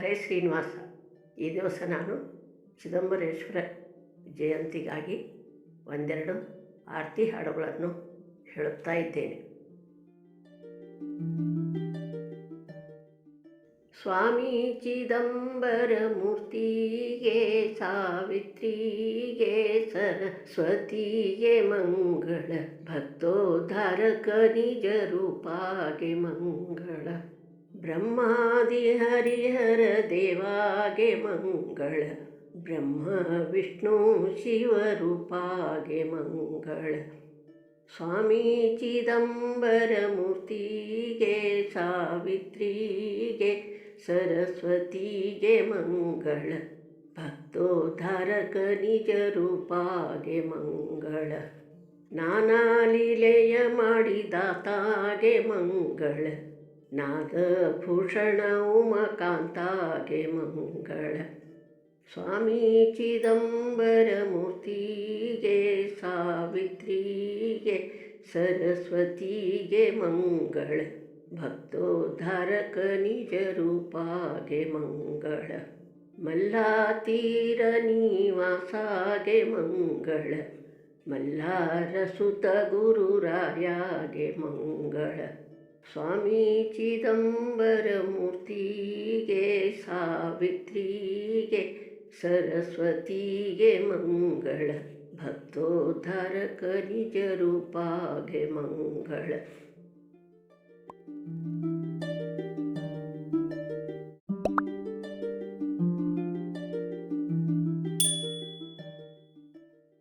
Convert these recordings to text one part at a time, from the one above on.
High Srinivasa. ಈ ದಿವಸ ನಾನು ಚಿದಂಬರೇಶ್ವರ ಜಯಂತಿಗಾಗಿ ಒಂದೆರಡು ಆರತಿ ಹಾಡುಗಳನ್ನು ಹೇಳುತ್ತಾ ಇದ್ದೇನೆ. ಸ್ವಾಮಿ ಚಿದಂಬರ ಮೂರ್ತಿಗೆ, ಸಾವಿತ್ರಿಗೆ, ಸರಸ್ವತಿಗೆ ಮಂಗಳ, ಭಕ್ತೋದ್ಧಾರಕ ನಿಜ ರೂಪಾಗೆ ಮಂಗಳ, ಬ್ರಹ್ಮಾದಿ ಹರಿಹರ ದೇವಾಗೆ ಮಂಗಳ, ಬ್ರಹ್ಮ ವಿಷ್ಣು ಶಿವರೂಪಾಗೆ ಮಂಗಳ. ಸ್ವಾಮಿ ಚಿದಂಬರ ಮೂರ್ತಿಗೆ, ಸಾವಿತ್ರಿಗೆ, ಸರಸ್ವತಿಗೆ ಮಂಗಳ, ಭಕ್ತೋದ್ಧಾರಕ ನಿಜ ರೂಪಾಗೆ ಮಂಗಳ, ನಾನಾ ಲೀಲೆಯ ಮಾಡಿದಾತಾಗೆ ಮಂಗಳ, ನಾದಭೂಷಣ ಉಮಾಕಾಂತಾಗೆ ಮಂಗಳ. ಸ್ವಾಮಿ ಚಿದಂಬರ ಮೂರ್ತಿಗೆ, ಸಾವಿತ್ರಿಗೆ, ಸರಸ್ವತಿಗೆ ಮಂಗಳ, ಭಕ್ತೋದ್ಧಾರಕ ನಿಜ ರೂಪಾಗೆ ಮಂಗಳ, ಮಲ್ಲಾತೀರ ನಿವಾಸಾಗೆ ಮಂಗಳ, ಮಲ್ಲಾರ ಸುತ ಗುರುರಾಯಾಗೆ ಮಂಗಳ. ಸ್ವಾಮಿ ಚಿದಂಬರ ಮೂರ್ತಿಗೆ, ಸಾವಿತ್ರಿಗೆ, ಸರಸ್ವತಿಗೆ ಮಂಗಳ, ಭಕ್ತೋದ್ಧಾರಕ ನಿಜ ರೂಪಾಗೆ ಮಂಗಳ.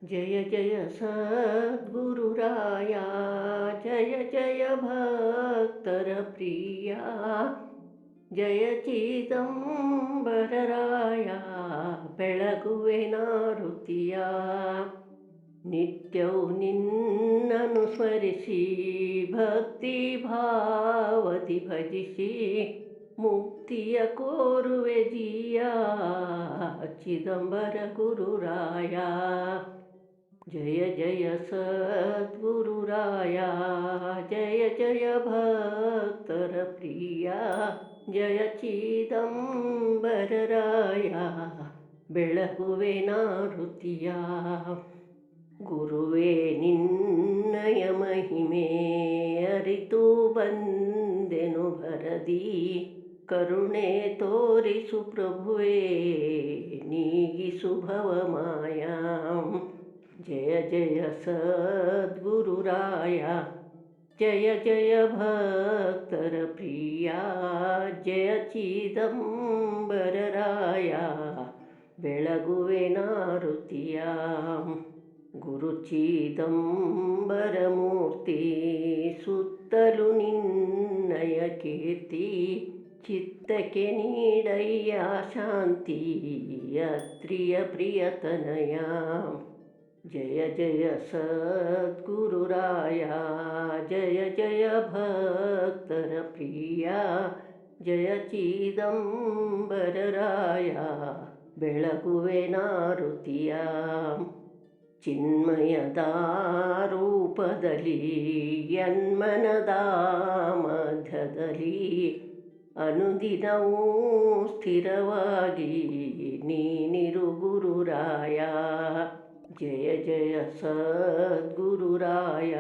ಜಯ ಜಯ ಸದ್ಗುರುರಾಯ, ಜಯ ಜಯ ಭಕ್ತರ ಪ್ರಿಯ, ಜಯ ಚಿದಂಬರರಾಯ, ಬೆಳಗುವೆನಾರುತಿಯ. ನಿತ್ಯವೂ ನಿನ್ನನು ಸ್ಮರಿಸಿ, ಭಕ್ತಿ ಭಾವದಿ ಭಜಿಸಿ, ಮುಕ್ತಿಯ ಕೋರುವೆ ಜಿಯ, ಚಿದಂಬರ ಗುರುರಾಯ. ಜಯ ಜಯ ಸದ್ಗುರುರಾಯ, ಜಯ ಜಯ ಭಕ್ತರ ಪ್ರಿಯ, ಜಯ ಚಿದಂಬರರಾಯ, ಬೆಳಗುವೆನಾರುತಿಯ. ಗುರುವೇ ನಿನ್ನಯ ಮಹಿಮೆ ಅರಿತು ಬಂದೆನು ಭರದಿ, ಕರುಣೆ ತೋರಿಸು ಪ್ರಭುವೇ ನೀಗಿಸು ಭವಮಾಯ. ಜಯ ಜಯ ಸದ್ಗುರುರಾಯ, ಜಯ ಜಯ ಭಕ್ತರ ಪ್ರಿಯ, ಜಯ ಚಿದಂಬರರಾಯ, ಬೆಳಗುವೆನಾರುತಿಯ. ಗುರು ಚಿದಂಬರ ಮೂರ್ತಿ ಸುತ್ತಲೂ ನಿನ್ನಯ ಕೀರ್ತಿ, ಚಿತ್ತಕ್ಕೆ ನೀಡಯ್ಯ ಶಾಂತಿ ಅತ್ರಿಯ ಪ್ರಿಯತನಯ. ಜಯ ಜಯ ಸದ್ಗುರುರಾಯ, ಜಯ ಜಯ ಭಕ್ತರ ಪ್ರಿಯ, ಜಯ ಚಿದಂಬರರಾಯ, ಬೆಳಗುವೆನಾರುತಿಯ. ಚಿನ್ಮಯದ ರೂಪದಲ್ಲಿ ಯನ್ಮನದ ಮಧ್ಯದಲ್ಲಿ, ಅನುದಿನವೂ ಸ್ಥಿರವಾಗಿ ನೀನಿರು ಗುರುರಾಯ. ಜಯ ಜಯ ಸದ್ಗುರುರಾಯ,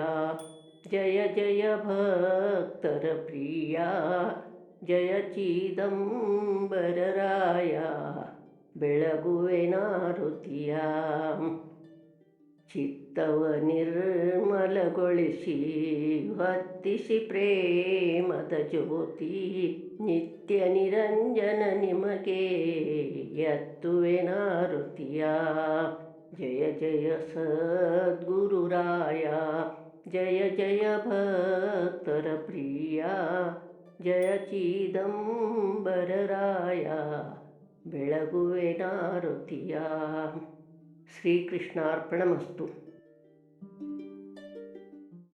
ಜಯ ಜಯ ಭಕ್ತರ ಪ್ರಿಯ, ಜಯ ಚಿದಂಬರರಾಯ, ಬೆಳಗುವೆನಾರುತಿಯ. ಚಿತ್ತವ ನಿರ್ಮಲಗೊಳಿಸಿ ಹೊತ್ತಿಸಿ ಪ್ರೇಮದ ಜ್ಯೋತಿ, ನಿತ್ಯ ನಿರಂಜನ ನಿಮಗೆ ಎತ್ತುವೆನಾರುತಿಯ. ಜಯ ಜಯ ಸದ್ಗುರುರಾಯ, ಜಯ ಜಯ ಭಕ್ತರ ಪ್ರಿಯ, ಜಯ ಚಿದಂಬರರಾಯ, ಬೆಳಗುವೆನಾರುತಿಯ. ಶ್ರೀಕೃಷ್ಣಾರ್ಪಣಮಸ್ತು.